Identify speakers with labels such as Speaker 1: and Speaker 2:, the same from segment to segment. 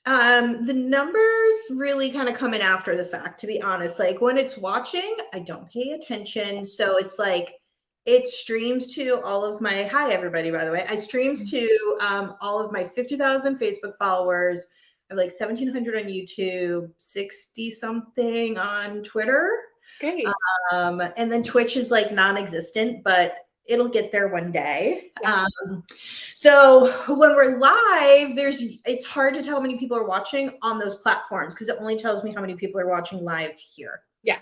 Speaker 1: The numbers really kind of come in after the fact, to be honest. Like when it's watching, I don't pay attention. So it's like it streams to all of my hi everybody, by the way. I streams to all of my 50,000 Facebook followers. I have like 1,700 on YouTube, 60 something on Twitter.
Speaker 2: Great.
Speaker 1: And then Twitch is like non-existent, but it'll get there one day.
Speaker 2: Yeah.
Speaker 1: So when we're live, it's hard to tell how many people are watching on those platforms because it only tells me how many people are watching live here.
Speaker 2: Yeah.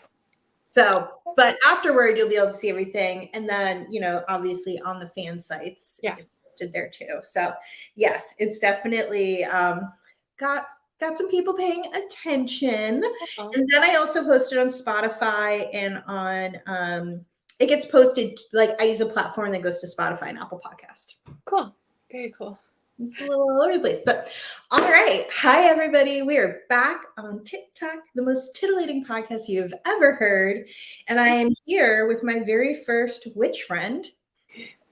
Speaker 1: So, but afterward, you'll be able to see everything. And then, obviously on the fan sites,
Speaker 2: yeah,
Speaker 1: it's posted there too. So yes, it's definitely got some people paying attention. And then I also posted on Spotify and on it gets posted, like I use a platform that goes to Spotify and Apple Podcast.
Speaker 2: Cool. Very cool.
Speaker 1: It's a little all over the place, but all right. Hi, everybody. We are back on TikTok, the most titillating podcast you've ever heard. And I am here with my very first witch friend.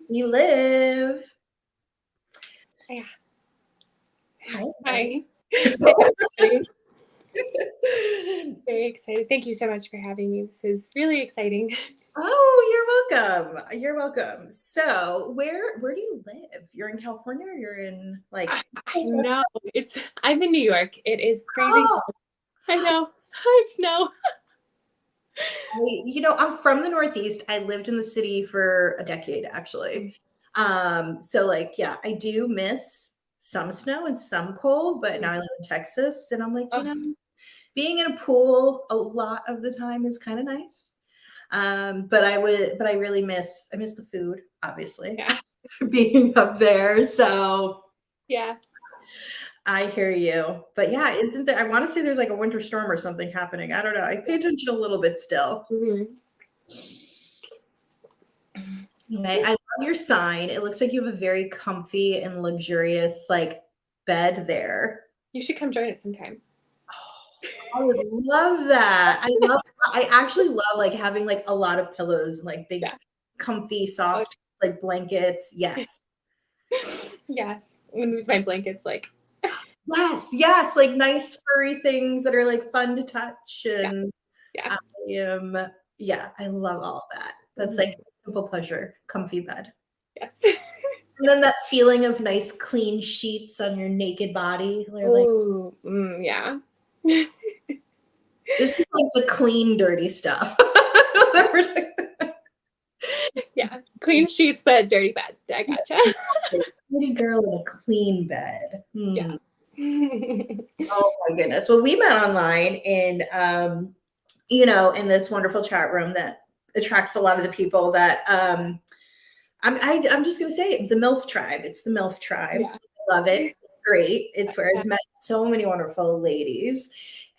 Speaker 1: We live.
Speaker 2: Yeah.
Speaker 1: Hi.
Speaker 2: Hi. Very excited. Thank you so much for having me. This is really exciting.
Speaker 1: Oh, you're welcome. You're welcome. So where do you live? You're in California or you're in like
Speaker 2: no, I'm in New York. It is crazy. Oh. I know. I have snow.
Speaker 1: I'm from the Northeast. I lived in the city for a decade actually. So like, yeah, I do miss some snow and some cold, but now I live in Texas and I'm like, being in a pool a lot of the time is kind of nice. But I really miss the food, obviously, being up there. So
Speaker 2: yeah,
Speaker 1: I hear you. But yeah, isn't there? I want to say there's like a winter storm or something happening. I don't know. I pay attention a little bit still.
Speaker 2: Mm-hmm.
Speaker 1: Okay, I love your sign. It looks like you have a very comfy and luxurious like bed there.
Speaker 2: You should come join us sometime.
Speaker 1: I would love that. I actually love like having like a lot of pillows and like big, comfy, soft like blankets. Yes.
Speaker 2: Yes. With my blankets, like.
Speaker 1: Yes. Like nice furry things that are like fun to touch. And
Speaker 2: yeah.
Speaker 1: I love all of that. That's like simple pleasure, comfy bed.
Speaker 2: Yes.
Speaker 1: And then that feeling of nice clean sheets on your naked body.
Speaker 2: Oh, yeah.
Speaker 1: This is like the clean, dirty stuff.
Speaker 2: Yeah, clean sheets, but dirty bed. I gotcha.
Speaker 1: Pretty girl in a clean bed.
Speaker 2: Yeah.
Speaker 1: Oh my goodness. Well, we met online in in this wonderful chat room that attracts a lot of the people that I'm just gonna say it, the MILF tribe. It's the MILF tribe.
Speaker 2: Yeah.
Speaker 1: I love it. It's great. It's where I've met so many wonderful ladies.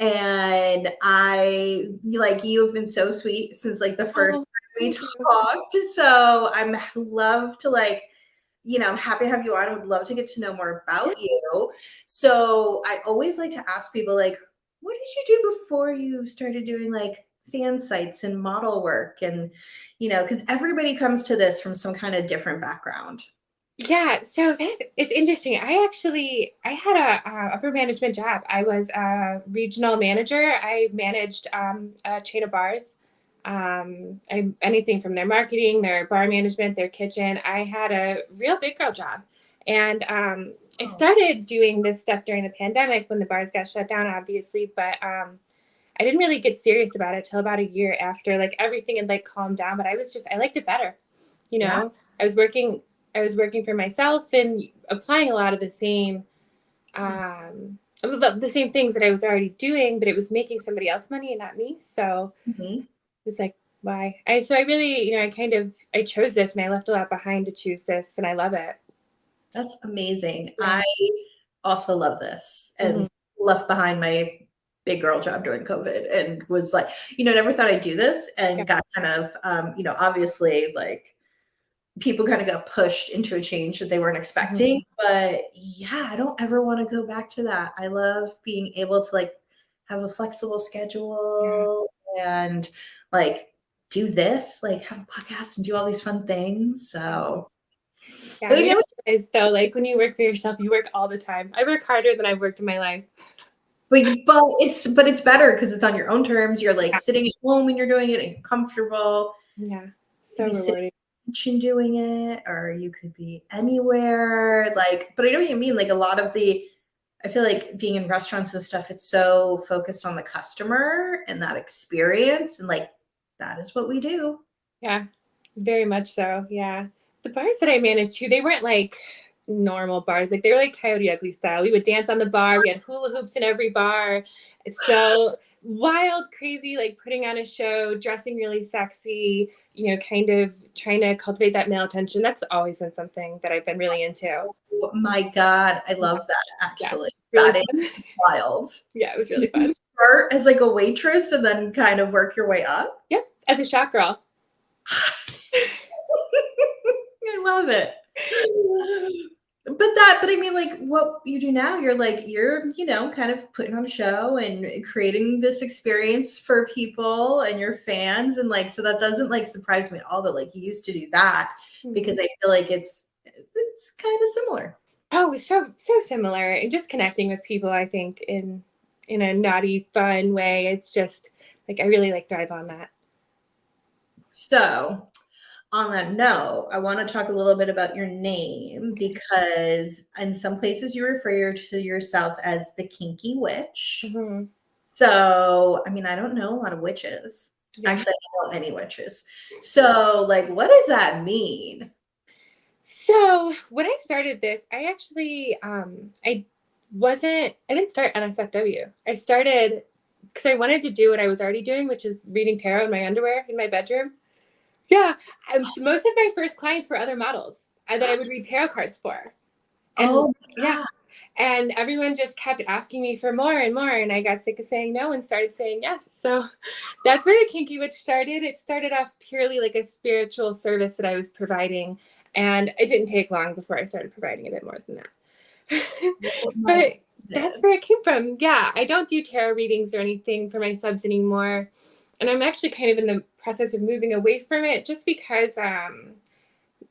Speaker 1: And you have been so sweet since like the first time we talked. So I'm love to I'm happy to have you on. I would love to get to know more about you. So I always like to ask people like, what did you do before you started doing like fan sites and model work? And, because everybody comes to this from some kind of different background.
Speaker 2: Yeah, so it's interesting. I had a upper management job. I was a regional manager. I managed a chain of bars. Anything from their marketing, their bar management, their kitchen. I had a real big girl job. And I started doing this stuff during the pandemic when the bars got shut down, obviously. But I didn't really get serious about it till about a year after, like everything had like calmed down. But I liked it better.
Speaker 1: Yeah.
Speaker 2: I was working for myself and applying a lot of the same things that I was already doing, but it was making somebody else money and not me. So it's like, why? So I really, I chose this and I left a lot behind to choose this and I love it.
Speaker 1: That's amazing. Yeah. I also love this and left behind my big girl job during COVID and was like, never thought I'd do this and got kind of, obviously like people kind of got pushed into a change that they weren't expecting. But yeah, I don't ever want to go back to that. I love being able to like have a flexible schedule and like do this, like have a podcast and do all these fun things. So
Speaker 2: Yeah,
Speaker 1: But I
Speaker 2: you
Speaker 1: know,
Speaker 2: don't realize though, like when you work for yourself, you work all the time. I work harder than I've worked in my life.
Speaker 1: but it's better because it's on your own terms. You're like
Speaker 2: Yeah,
Speaker 1: sitting at home and you're doing it and you're comfortable.
Speaker 2: yeah,
Speaker 1: You
Speaker 2: so
Speaker 1: could be sitting
Speaker 2: rewarding.
Speaker 1: on the kitchen doing it, or you could be anywhere. Like, but I know what you mean. Like a lot of the, I feel like being in restaurants and stuff, it's so focused on the customer and that experience, and like that is what we do.
Speaker 2: Yeah, very much so. Yeah. The bars that I managed too, they weren't like normal bars. Like they were like Coyote Ugly style. We would dance on the bar. We had hula hoops in every bar. So wild, crazy, like putting on a show, dressing really sexy, kind of trying to cultivate that male attention. That's always been something that I've been really into.
Speaker 1: Oh my God, I
Speaker 2: Yeah.
Speaker 1: love that.
Speaker 2: Yeah.
Speaker 1: Actually,
Speaker 2: Really
Speaker 1: that is
Speaker 2: fun.
Speaker 1: wild.
Speaker 2: Yeah, it was really
Speaker 1: Did you
Speaker 2: fun.
Speaker 1: start as like a waitress and then kind of work your way up?
Speaker 2: Yep. As a shot girl.
Speaker 1: I love it. But I mean, like what you do now, you're kind of putting on a show and creating this experience for people and your fans. And like, so that doesn't like surprise me at all that like you used to do that because I feel like it's kind of similar.
Speaker 2: Oh, so similar. And just connecting with people, I think, in a naughty, fun way. It's just like I really like thrive on that.
Speaker 1: So on that note, I want to talk a little bit about your name because in some places you refer to yourself as the kinky witch.
Speaker 2: Hmm.
Speaker 1: So, I mean, I don't know a lot of witches.
Speaker 2: Yeah.
Speaker 1: Actually, I don't know any witches. So, like, what does that mean?
Speaker 2: So when I started this, I actually I didn't start NSFW. I started because I wanted to do what I was already doing, which is reading tarot in my underwear in my bedroom. Yeah. So most of my first clients were other models that I would read tarot cards for. And
Speaker 1: Oh my
Speaker 2: yeah,
Speaker 1: God.
Speaker 2: and everyone just kept asking me for more and more, and I got sick of saying no and started saying yes. So that's where the Kinky Witch started. It started off purely like a spiritual service that I was providing, and it didn't take long before I started providing a bit more than that.
Speaker 1: Oh my
Speaker 2: But that's
Speaker 1: goodness.
Speaker 2: where it came from. Yeah, I don't do tarot readings or anything for my subs anymore, and I'm actually kind of in the process of moving away from it just because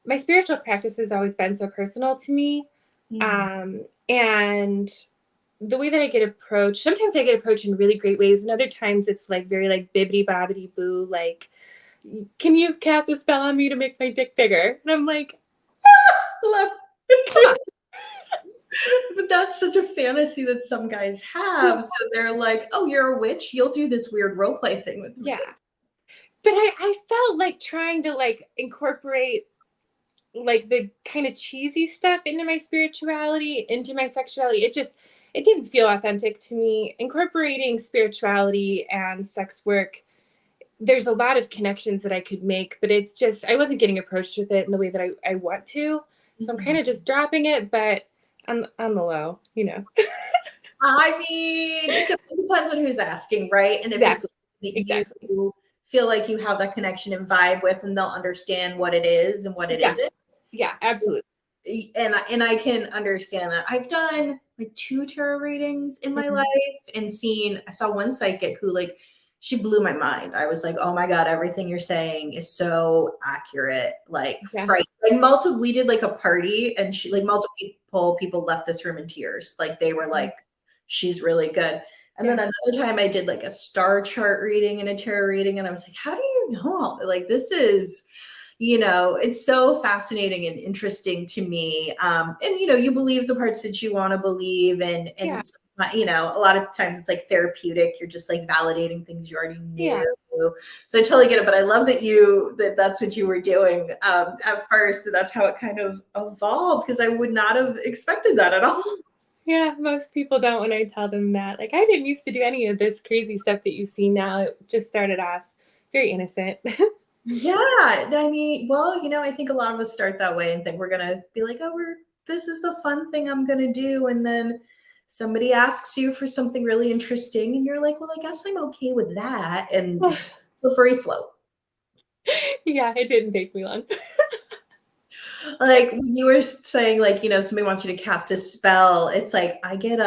Speaker 2: my spiritual practice has always been so personal to me.
Speaker 1: Mm.
Speaker 2: And the way that I get approached, sometimes I get approached in really great ways, and other times it's like very like bibbity bobbity boo, like, can you cast a spell on me to make my dick bigger? And I'm like,
Speaker 1: Love-
Speaker 2: come on.
Speaker 1: But that's such a fantasy that some guys have. So they're like, oh, you're a witch. You'll do this weird role play thing with me.
Speaker 2: Yeah. But I felt like trying to like incorporate like the kind of cheesy stuff into my spirituality, into my sexuality. It didn't feel authentic to me. Incorporating spirituality and sex work, there's a lot of connections that I could make, but it's just I wasn't getting approached with it in the way that I want to. So I'm kind of just dropping it, but on the low,
Speaker 1: I mean, it depends on who's asking, right? And if
Speaker 2: Exactly.
Speaker 1: it's that you
Speaker 2: Exactly.
Speaker 1: feel like you have that connection and vibe with, and they'll understand what it is and what it
Speaker 2: Yeah.
Speaker 1: isn't.
Speaker 2: Yeah, absolutely.
Speaker 1: And I can understand that. I've done like 2 tarot readings in my
Speaker 2: Mhm.
Speaker 1: life and I saw one psychic who like she blew my mind. I was like, "Oh my God, everything you're saying is so accurate." Like
Speaker 2: Yeah.
Speaker 1: fright. Like multiple we did like a party and she like multiple people left this room in tears. Like they were like, "She's really good." And then
Speaker 2: Yeah.
Speaker 1: another time I did like a star chart reading and a tarot reading and I was like, "How do you know all like this is it's so fascinating and interesting to me. And you believe the parts that you want to believe,
Speaker 2: Yeah.
Speaker 1: and a lot of times it's like therapeutic. You're just like validating things you already
Speaker 2: Yeah.
Speaker 1: knew. So I totally get it. But I love that's what you were doing at first, and that's how it kind of evolved because I would not have expected that at all.
Speaker 2: Yeah, most people don't when I tell them that. Like, I didn't used to do any of this crazy stuff that you see now. It just started off very innocent.
Speaker 1: Yeah, I mean, well, I think a lot of us start that way and think we're gonna be like, oh, this is the fun thing I'm gonna do, and then somebody asks you for something really interesting, and you're like, well, I guess I'm okay with that, and it's slippery slope.
Speaker 2: Yeah, it didn't take me long.
Speaker 1: Like when you were saying, like, somebody wants you to cast a spell, it's like I get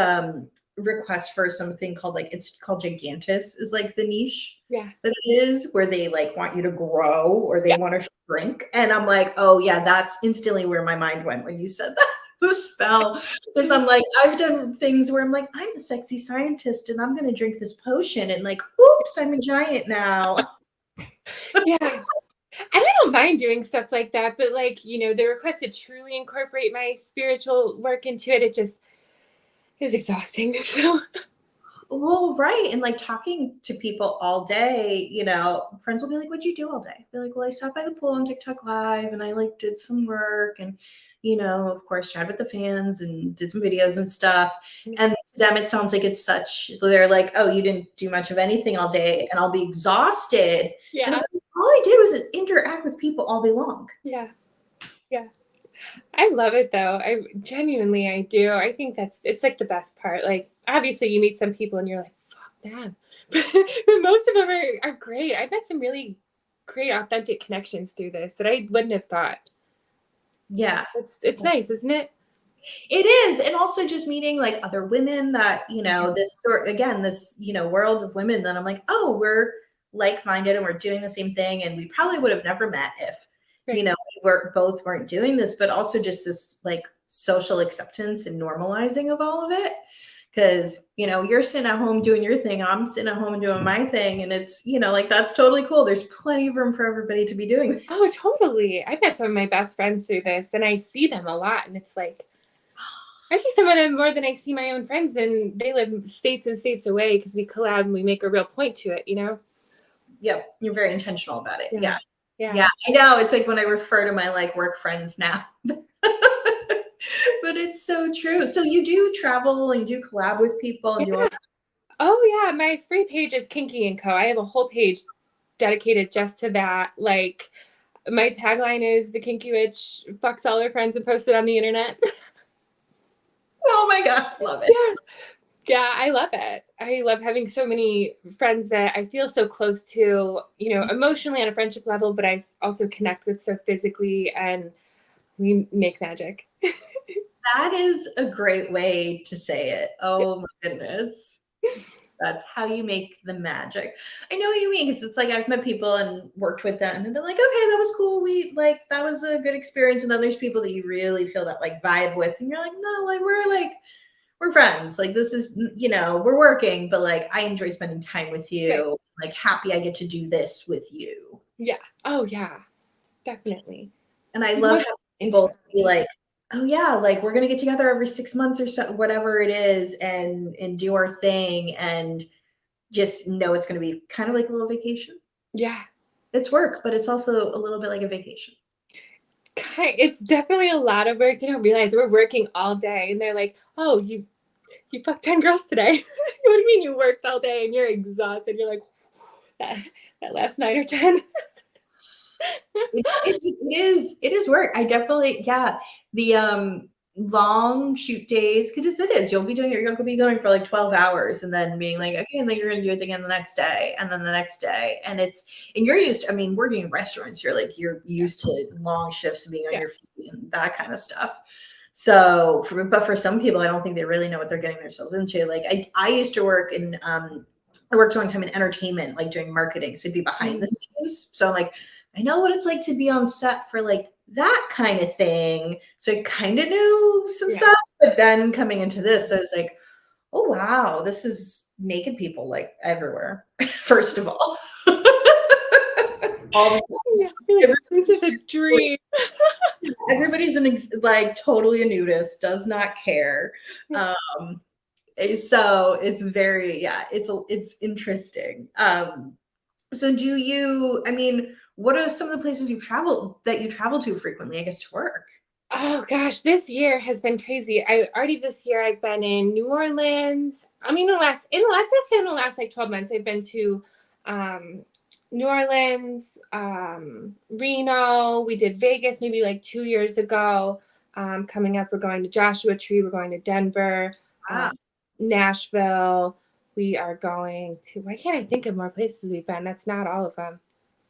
Speaker 1: request for something called like, it's called Gigantus is like the niche
Speaker 2: Yeah.
Speaker 1: that it is, where they like want you to grow or they
Speaker 2: Yeah.
Speaker 1: want to shrink. And I'm like, oh yeah, that's instantly where my mind went when you said that. The spell, because I'm like, I've done things where I'm like, I'm a sexy scientist and I'm gonna drink this potion and like, oops, I'm a giant now.
Speaker 2: Yeah. And I don't mind doing stuff like that, but like, the request to truly incorporate my spiritual work into it, it was exhausting. So
Speaker 1: Well, right. And like talking to people all day, friends will be like, what'd you do all day? Be like, well, I sat by the pool on TikTok live and I like did some work and, of course, chatted with the fans and did some videos and stuff. And to them, it sounds like they're like, oh, you didn't do much of anything all day and I'll be exhausted.
Speaker 2: yeah.
Speaker 1: And I'm like, all I did was interact with people all day long.
Speaker 2: Yeah. Yeah. I love it though. I do. I think it's like the best part. Like, obviously you meet some people and you're like, fuck them. But most of them are great. I've met some really great authentic connections through this that I wouldn't have thought.
Speaker 1: Yeah.
Speaker 2: It's nice, isn't it?
Speaker 1: It is. And also just meeting like other women that, this world of women that I'm like, oh, we're like-minded and we're doing the same thing. And we probably would have never met if,
Speaker 2: Right.
Speaker 1: weren't doing this, but also just this like social acceptance and normalizing of all of it. Because, you're sitting at home doing your thing. I'm sitting at home doing my thing. And it's, like, that's totally cool. There's plenty of room for everybody to be doing this.
Speaker 2: Oh, totally. I've met some of my best friends through this and I see them a lot. And it's like, I see some of them more than I see my own friends, and they live states and states away because we collab and we make a real point to it,
Speaker 1: Yep. You're very intentional about it. Yeah.
Speaker 2: Yeah.
Speaker 1: I know. It's like when I refer to my like work friends now. But it's so true. So you do travel and you do collab with people and
Speaker 2: Yeah. Oh yeah. My free page is Kxnky. I have a whole page dedicated just to that. Like, my tagline is the kinky witch fucks all her friends and posts it on the internet.
Speaker 1: Oh my God. Love it.
Speaker 2: Yeah, I love it. I love having so many friends that I feel so close to, emotionally on a friendship level, but I also connect with so physically, and we make magic.
Speaker 1: That is a great way to say it. Oh my goodness. That's how you make the magic. I know what you mean, because it's like I've met people and worked with them and been like, okay, that was cool. That was a good experience. And then there's people that you really feel that like vibe with. And you're like, no, we're friends. Like, this is, we're working, but like, I enjoy spending time with you.
Speaker 2: Right.
Speaker 1: Like, happy I get to do this with you.
Speaker 2: Yeah. Oh yeah, definitely.
Speaker 1: And I love having people to be like, oh yeah, like we're going to get together every 6 months or so, whatever it is, and do our thing and just know it's going to be kind of like a little vacation.
Speaker 2: Yeah.
Speaker 1: It's work, but it's also a little bit like a vacation.
Speaker 2: It's definitely a lot of work. They don't realize we're working all day, and they're like, oh, you fucked 10 girls today. What do you mean you worked all day and you're exhausted? You're like, that last 9 or 10.
Speaker 1: It is work. I definitely, yeah. The long shoot days, because it is, you'll be going for like 12 hours and then being like, okay, and then you're gonna do it again the next day and then the next day. And you're used to, I mean, working in restaurants, you're used to long shifts and being on your feet and that kind of stuff. So but for some people, I don't think they really know what they're getting themselves into. Like I used to work in I worked a long time in entertainment, like doing marketing. So it'd be behind the scenes. So I'm like, I know what it's like to be on set for like that kind of thing. So I kind of knew some stuff, but then coming into this, I was like, oh wow, this is naked people like everywhere. First of all. All
Speaker 2: like, this is a dream.
Speaker 1: Everybody's like totally a nudist, does not care. So it's very, it's interesting. So do you, I mean, what are some of the places you travel to frequently, I guess, to work?
Speaker 2: Oh gosh, this year has been crazy. This year I've been in New Orleans. I mean, let's say in the last like 12 months, I've been to New Orleans, Reno. We did Vegas maybe like 2 years ago. Coming up, we're going to Joshua Tree. We're going to Denver, Nashville. We are going to, why can't I think of more places we've been? That's not all of them.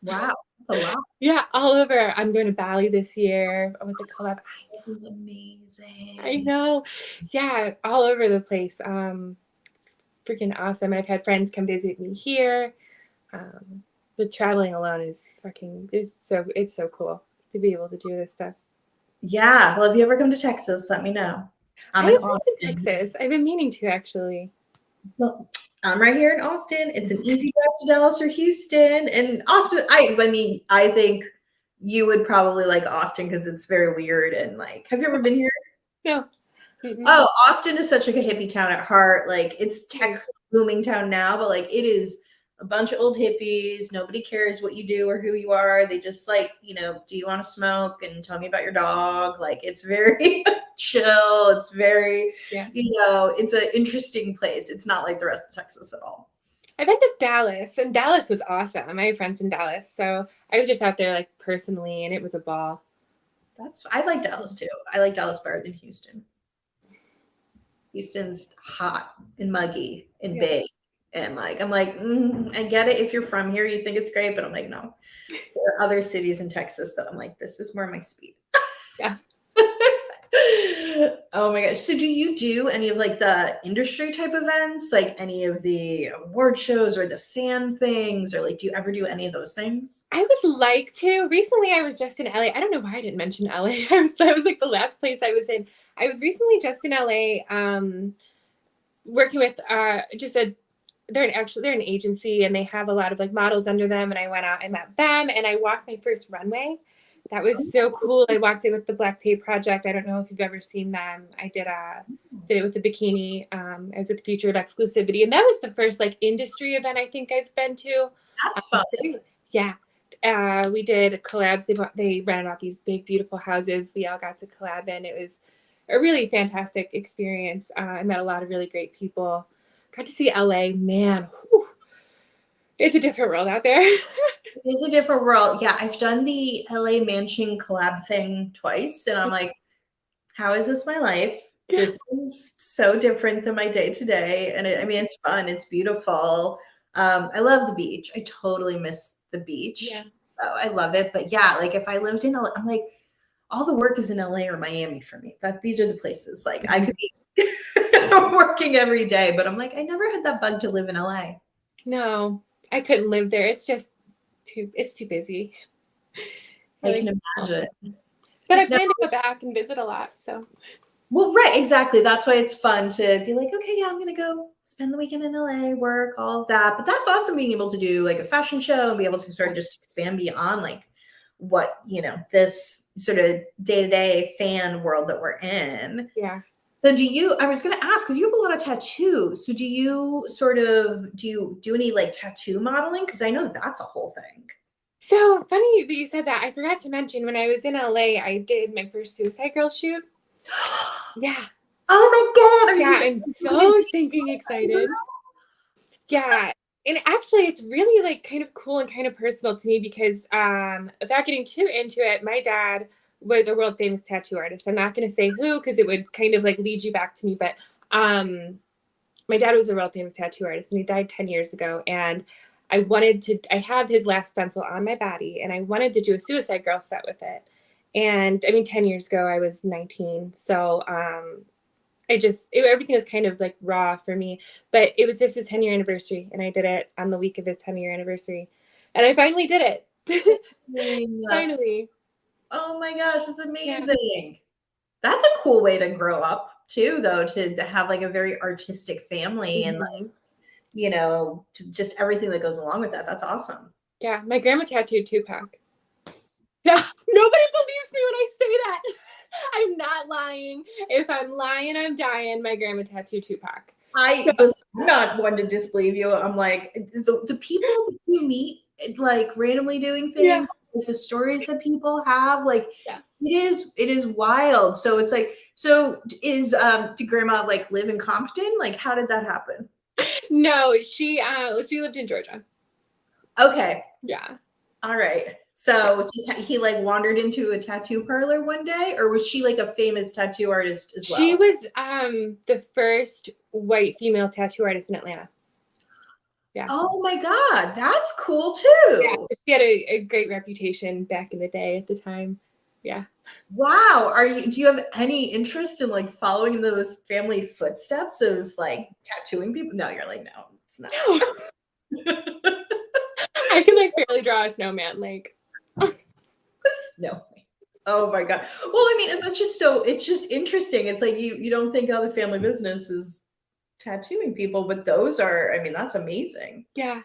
Speaker 1: Wow, that's a lot.
Speaker 2: Yeah, all over. I'm going to Bali this year with the collab.
Speaker 1: This is amazing.
Speaker 2: I know. Yeah, all over the place. freaking awesome. I've had friends come visit me here. But traveling alone is it's so cool to be able to do this stuff.
Speaker 1: Yeah. Well, if you ever come to Texas, let me know. I'm
Speaker 2: I
Speaker 1: in
Speaker 2: have friends in
Speaker 1: Austin.
Speaker 2: Texas. I've been meaning to actually.
Speaker 1: Well, I'm right here in Austin. It's an easy drive to Dallas or Houston. And Austin, I mean, I think you would probably like Austin because it's very weird and like, have you ever been here?
Speaker 2: No. Mm-mm.
Speaker 1: Oh, Austin is such like a hippie town at heart. Like it's tech booming town now, but like it is a bunch of old hippies. Nobody cares what you do or who you are. They just like, do you want to smoke and tell me about your dog? Like it's very chill. It's very, it's an interesting place. It's not like the rest of Texas at all.
Speaker 2: I've been to Dallas, and Dallas was awesome. I have friends in Dallas, so I was just out there like personally, and it was a ball.
Speaker 1: I like Dallas too. I like Dallas better than Houston. Houston's hot and muggy and big. And like, I'm like, I get it. If you're from here, you think it's great, but I'm like, no. There are other cities in Texas that I'm like, this is more my speed.
Speaker 2: Yeah.
Speaker 1: Oh my gosh. So do you do any of like the industry type events, like any of the award shows or the fan things, or like do you ever do any of those things?
Speaker 2: I would like to. Recently I was just in LA. I don't know why I didn't mention LA. That was like the last place I was in. I was recently just in LA working with they're an agency, and they have a lot of like models under them, and I went out and met them, and I walked my first runway. That was so cool. I walked in with the Black Tape Project. I don't know if you've ever seen them. I did it with the bikini. I was at the Future of Exclusivity, and that was the first like industry event I think I've been to.
Speaker 1: That's fun.
Speaker 2: Yeah. We did collabs. They rented out these big, beautiful houses. We all got to collab in. It was a really fantastic experience. I met a lot of really great people. Got to see LA. Man, whew, it's a different world out there.
Speaker 1: It is a different world. Yeah, I've done the LA Mansion collab thing twice, and I'm like, how is this my life? This is so different than my day to day. And I mean, it's fun. It's beautiful. I love the beach. I totally miss the beach.
Speaker 2: Yeah.
Speaker 1: So I love it. But yeah, like if I lived in LA, I'm like, all the work is in LA or Miami for me. These are the places. Like I could be working every day, but I'm like, I never had that bug to live in LA.
Speaker 2: No, I couldn't live there. It's just too busy.
Speaker 1: I can imagine.
Speaker 2: But I plan to go back and visit a lot. So.
Speaker 1: Well, right, exactly. That's why it's fun to be like, okay, yeah, I'm gonna go spend the weekend in LA, work, all of that. But that's awesome being able to do like a fashion show and be able to sort of just expand beyond like what, this sort of day-to-day fan world that we're in.
Speaker 2: Yeah.
Speaker 1: So I was going to ask, because you have a lot of tattoos. So do you do any like tattoo modeling? Because I know that's a whole thing.
Speaker 2: So funny that you said that. I forgot to mention when I was in LA, I did my first Suicide Girl shoot. Yeah.
Speaker 1: Oh my God.
Speaker 2: I'm so stinking excited. Yeah. And actually, it's really like kind of cool and kind of personal to me because without getting too into it, my dad was a world famous tattoo artist. I'm not going to say who because it would kind of like lead you back to me. But my dad was a world famous tattoo artist, and he died 10 years ago. And I have his last stencil on my body, and I wanted to do a Suicide Girl set with it. And I mean, 10 years ago, I was 19. So everything was kind of like raw for me, but it was just his 10-year anniversary, and I did it on the week of his 10-year anniversary, and I finally did it. Finally.
Speaker 1: Oh my gosh, that's amazing. Yeah. That's a cool way to grow up too, though, to have like a very artistic family and like, just everything that goes along with that. That's awesome.
Speaker 2: Yeah, my grandma tattooed Tupac. Yes, nobody believes me when I say that. I'm not lying. If I'm lying, I'm dying. My grandma tattooed Tupac.
Speaker 1: I was not one to disbelieve you. I'm like, the people that you meet, like randomly doing things, like the stories that people have, like it is wild. So it's like, did grandma like live in Compton? Like, how did that happen?
Speaker 2: No, she lived in Georgia.
Speaker 1: Okay.
Speaker 2: Yeah.
Speaker 1: All right. So he like wandered into a tattoo parlor one day, or was she like a famous tattoo artist as well?
Speaker 2: She was the first white female tattoo artist in Atlanta. Yeah.
Speaker 1: Oh my God, that's cool too.
Speaker 2: Yeah, she had a great reputation back in the day at the time. Yeah.
Speaker 1: Wow. Do you have any interest in like following in those family footsteps of like tattooing people? No, you're like, no, it's not.
Speaker 2: No, I can like barely draw a snowman. Like,
Speaker 1: No. Oh my God. Well, I mean, and that's just so, it's just interesting. It's like you don't think of the family business is tattooing people, but those are, I mean, that's amazing.
Speaker 2: yeah,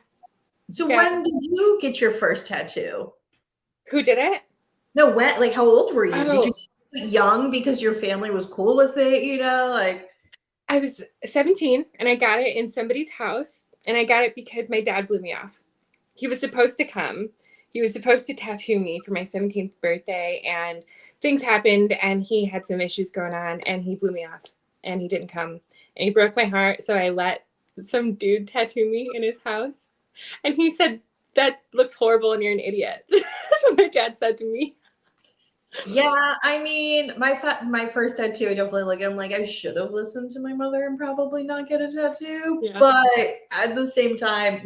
Speaker 1: So
Speaker 2: yeah.
Speaker 1: when did you get your first tattoo?
Speaker 2: Who did it?
Speaker 1: No, when, like, how old were you? Did you
Speaker 2: Oh,
Speaker 1: get it young because your family was cool with it, like,
Speaker 2: I was 17 and I got it in somebody's house. And I got it because my dad blew me off. He was supposed to come. He was supposed to tattoo me for my 17th birthday. And things happened and he had some issues going on and he blew me off and he didn't come. And he broke my heart. So I let some dude tattoo me in his house. And he said, "That looks horrible and you're an idiot." That's what my dad said to me.
Speaker 1: yeah, I mean, my first tattoo, I definitely look at him like I should have listened to my mother and probably not get a tattoo.
Speaker 2: Yeah.
Speaker 1: But at the same time,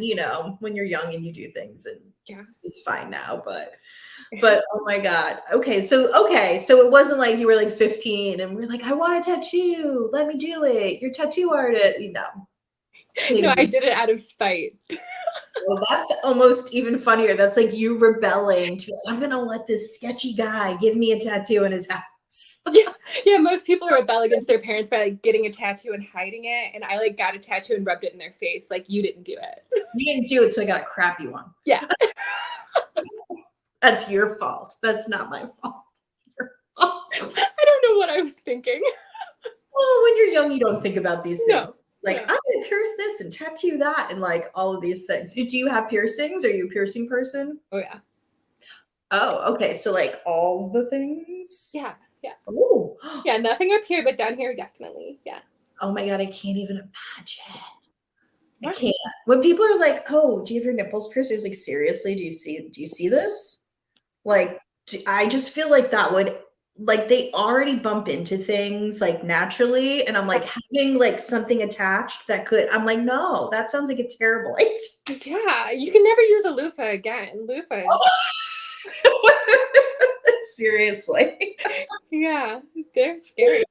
Speaker 1: when you're young and you do things and
Speaker 2: Yeah.
Speaker 1: it's fine now. But oh my God. So it wasn't like you were like 15 and we're like, I want a tattoo. Let me do it. You're a tattoo artist.
Speaker 2: No, I
Speaker 1: Maybe.
Speaker 2: did it out of spite.
Speaker 1: Well, that's almost even funnier. That's like you rebelling to, I'm gonna let this sketchy guy give me a tattoo in his house.
Speaker 2: Yeah, yeah. Most people rebel against their parents by like getting a tattoo and hiding it, and I like got a tattoo and rubbed it in their face. Like, you didn't do it.
Speaker 1: You didn't do it, so I got a crappy one.
Speaker 2: Yeah.
Speaker 1: That's your fault. That's not my fault. Your fault.
Speaker 2: I don't know what I was thinking.
Speaker 1: Well, when you're young, you don't think about these things.
Speaker 2: No.
Speaker 1: Like,
Speaker 2: No.
Speaker 1: I'm gonna pierce this and tattoo that and like all of these things. Do you have piercings? Are you a piercing person?
Speaker 2: Oh yeah.
Speaker 1: Oh, okay. So like all the things?
Speaker 2: Yeah. Yeah.
Speaker 1: Oh.
Speaker 2: Yeah. Nothing up here, but down here, definitely. Yeah.
Speaker 1: Oh my God, I can't even imagine. I
Speaker 2: What?
Speaker 1: can't. When people are like, "Oh, do you have your nipples pierced?" It's like, seriously, do you see this? Like, I just feel like that would, like, they already bump into things like naturally, and I'm like having like something attached that could. I'm like, no, that sounds like a terrible idea.
Speaker 2: Yeah. You can never use a loofah again. Loofahs.
Speaker 1: Seriously.
Speaker 2: Yeah. They're scary.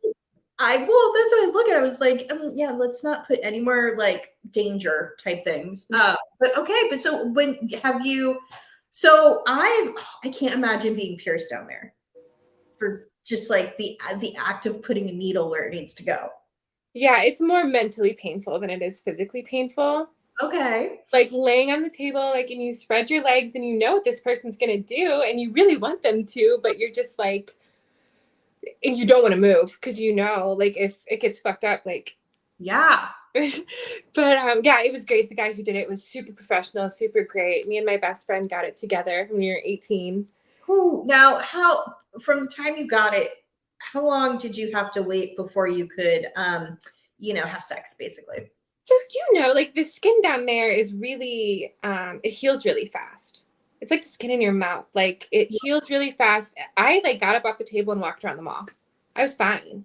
Speaker 1: Well, that's what I look at. I was like, yeah, let's not put any more like danger type things. But okay, but so when have you? So I can't imagine being pierced down there for just like the act of putting a needle where it needs to go.
Speaker 2: Yeah. It's more mentally painful than it is physically painful.
Speaker 1: Okay.
Speaker 2: Like laying on the table, like, and you spread your legs and you know what this person's going to do and you really want them to, but you're just like, and you don't want to move because like if it gets fucked up, like,
Speaker 1: Yeah.
Speaker 2: but yeah, it was great. The guy who did it was super professional, super great. Me and my best friend got it together when we were 18.
Speaker 1: Now, how from the time you got it, how long did you have to wait before you could, have sex, basically?
Speaker 2: So like the skin down there is really it heals really fast. It's like the skin in your mouth. Like it heals really fast. I like got up off the table and walked around the mall. I was fine.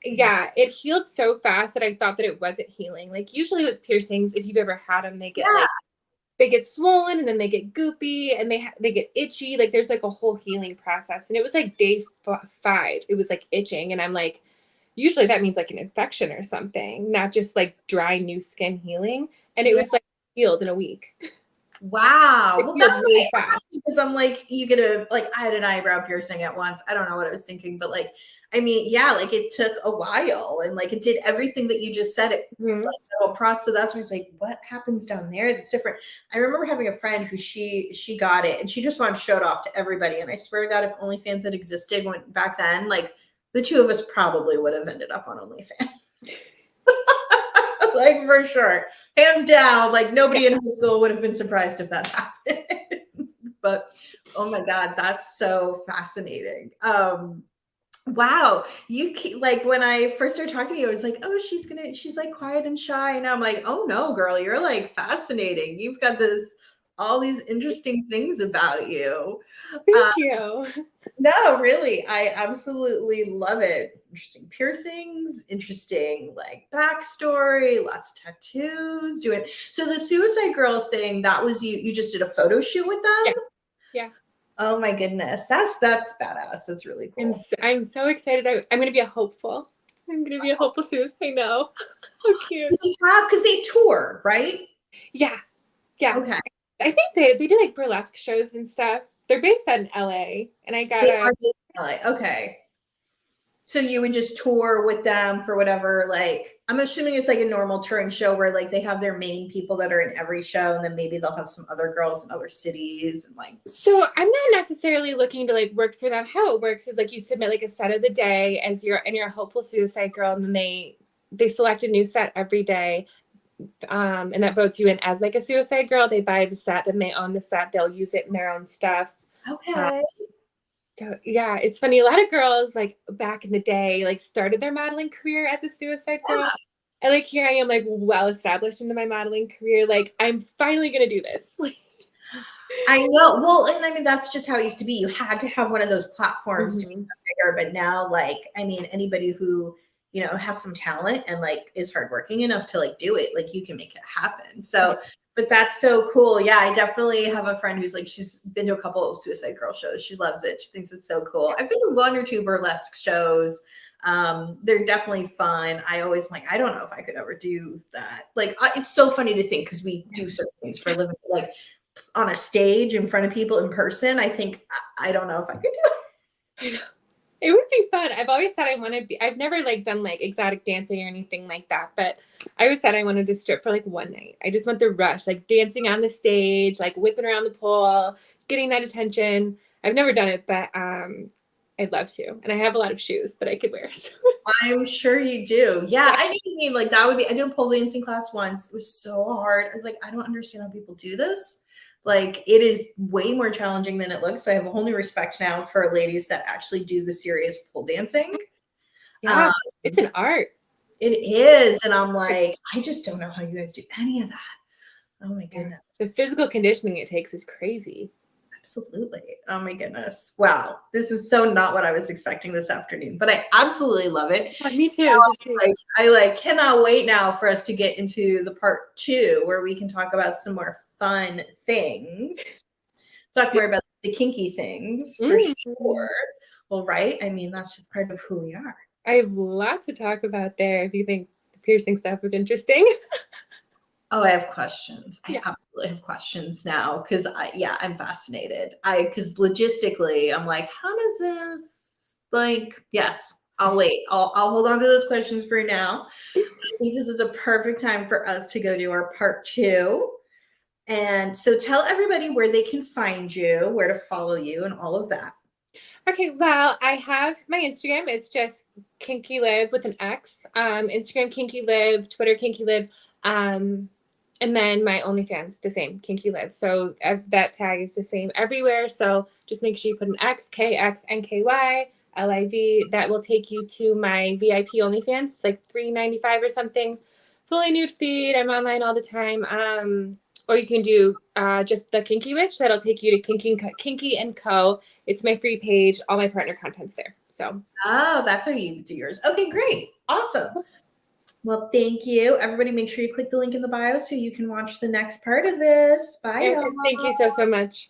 Speaker 2: Yeah, it healed so fast that I thought that it wasn't healing. Like usually with piercings, if you've ever had them, they get swollen and then they get goopy and they get itchy. Like there's like a whole healing process. And it was like day 5. It was like itching, and I'm like, usually that means like an infection or something, not just like dry new skin healing. And it was like healed in a week.
Speaker 1: Wow.
Speaker 2: It
Speaker 1: Well,
Speaker 2: healed
Speaker 1: that's
Speaker 2: really
Speaker 1: what I
Speaker 2: fast.
Speaker 1: asked because I'm like, you get I had an eyebrow piercing at once. I don't know what I was thinking, but like, I mean, yeah, like it took a while and like it did everything that you just said. It
Speaker 2: Mhm.
Speaker 1: like the whole process. So that's why I was like, what happens down there that's different? I remember having a friend who she got it and she just wanted to show it off to everybody. And I swear to God, if OnlyFans had existed when back then, like the two of us probably would have ended up on OnlyFans. Like for sure. Hands down, like nobody in high school would have been surprised if that happened. But oh my God, that's so fascinating. Wow. Like when I first started talking to you, I was like, oh, she's like quiet and shy. And I'm like, oh no, girl, you're like fascinating. You've got all these interesting things about you.
Speaker 2: Thank you.
Speaker 1: No, really, I absolutely love it. Interesting piercings, interesting like backstory, lots of tattoos. Doing so the Suicide Girl thing. That was you. You just did a photo shoot with them.
Speaker 2: Yeah. Yeah.
Speaker 1: Oh my goodness. That's badass. That's really cool.
Speaker 2: I'm so excited. I'm going to be a hopeful. I'm going to be a hopeful soon. I know. How cute.
Speaker 1: Because they tour, right?
Speaker 2: Yeah. Yeah.
Speaker 1: Okay.
Speaker 2: I think they do like burlesque shows and stuff. They're based out in LA, and I got
Speaker 1: They
Speaker 2: a
Speaker 1: are like, okay. So you would just tour with them for whatever, like, I'm assuming it's like a normal touring show where like they have their main people that are in every show, and then maybe they'll have some other girls in other cities and like.
Speaker 2: So I'm not necessarily looking to like work for them. How it works is like you submit like a set of the day as you're a hopeful suicide girl, and then they select a new set every day. And that votes you in as like a suicide girl. They buy the set, then they own the set, they'll use it in their own stuff.
Speaker 1: Okay.
Speaker 2: So yeah, it's funny. A lot of girls like back in the day, like started their modeling career as a suicide girl.
Speaker 1: Yeah.
Speaker 2: And like here I am like well established into my modeling career. Like I'm finally gonna do this.
Speaker 1: I know. Well, and I mean that's just how it used to be. You had to have one of those platforms to be bigger, but now like I mean anybody who, has some talent and like is hardworking enough to like do it, like you can make it happen. So but that's so cool. Yeah, I definitely have a friend who's like, she's been to a couple of Suicide Girl shows. She loves it. She thinks it's so cool. I've been to one or two burlesque shows. They're definitely fun. I always like, I don't know if I could ever do that. Like, it's so funny to think because we do certain things for a living, like on a stage in front of people in person. I think, I don't know if I could do
Speaker 2: it. It would be fun. I've always said I want to be, I've never like done like exotic dancing or anything like that, but I always said I wanted to strip for like one night. I just want the rush, like dancing on the stage, like whipping around the pole, getting that attention. I've never done it, but I'd love to. And I have a lot of shoes that I could wear. So.
Speaker 1: I'm sure you do. Yeah, I know what you mean. Like that would be, I did a pole dancing class once. It was so hard. I was like, I don't understand how people do this. Like it is way more challenging than it looks. So I have a whole new respect now for ladies that actually do the serious pole dancing.
Speaker 2: Yeah, it's an art.
Speaker 1: It is. And I'm like, I just don't know how you guys do any of that. Oh my goodness.
Speaker 2: The physical conditioning it takes is crazy.
Speaker 1: Absolutely. Oh my goodness. Wow. This is so not what I was expecting this afternoon, but I absolutely love it.
Speaker 2: Oh, me too.
Speaker 1: I cannot wait now for us to get into the part 2 where we can talk about some more fun things. Talk more about the kinky things for sure. Well, right? I mean, that's just part of who we are.
Speaker 2: I have lots to talk about there if you think the piercing stuff is interesting.
Speaker 1: Oh, I have questions. I absolutely have questions now because I'm fascinated. Because logistically, I'm like, how does this yes, I'll wait. I'll hold on to those questions for now. I think this is a perfect time for us to go to our part 2. And so tell everybody where they can find you, where to follow you, and all of that.
Speaker 2: Okay, well, I have my Instagram. It's just Kxnky Live with an X. Instagram Kxnky Live, Twitter Kxnky Live, and then my OnlyFans the same, Kxnky Live. So that tag is the same everywhere. So just make sure you put an X, Kxnky Live. That will take you to my VIP OnlyFans. It's like $3.95 or something. Fully nude feed. I'm online all the time. Or you can do just the Kxnky Witch. That'll take you to Kxnky & Co. It's my free page. All my partner content's there. So.
Speaker 1: Oh, that's how you do yours. Okay, great. Awesome. Well, thank you. Everybody make sure you click the link in the bio so you can watch the next part of this. Bye, y'all.
Speaker 2: Thank you so much.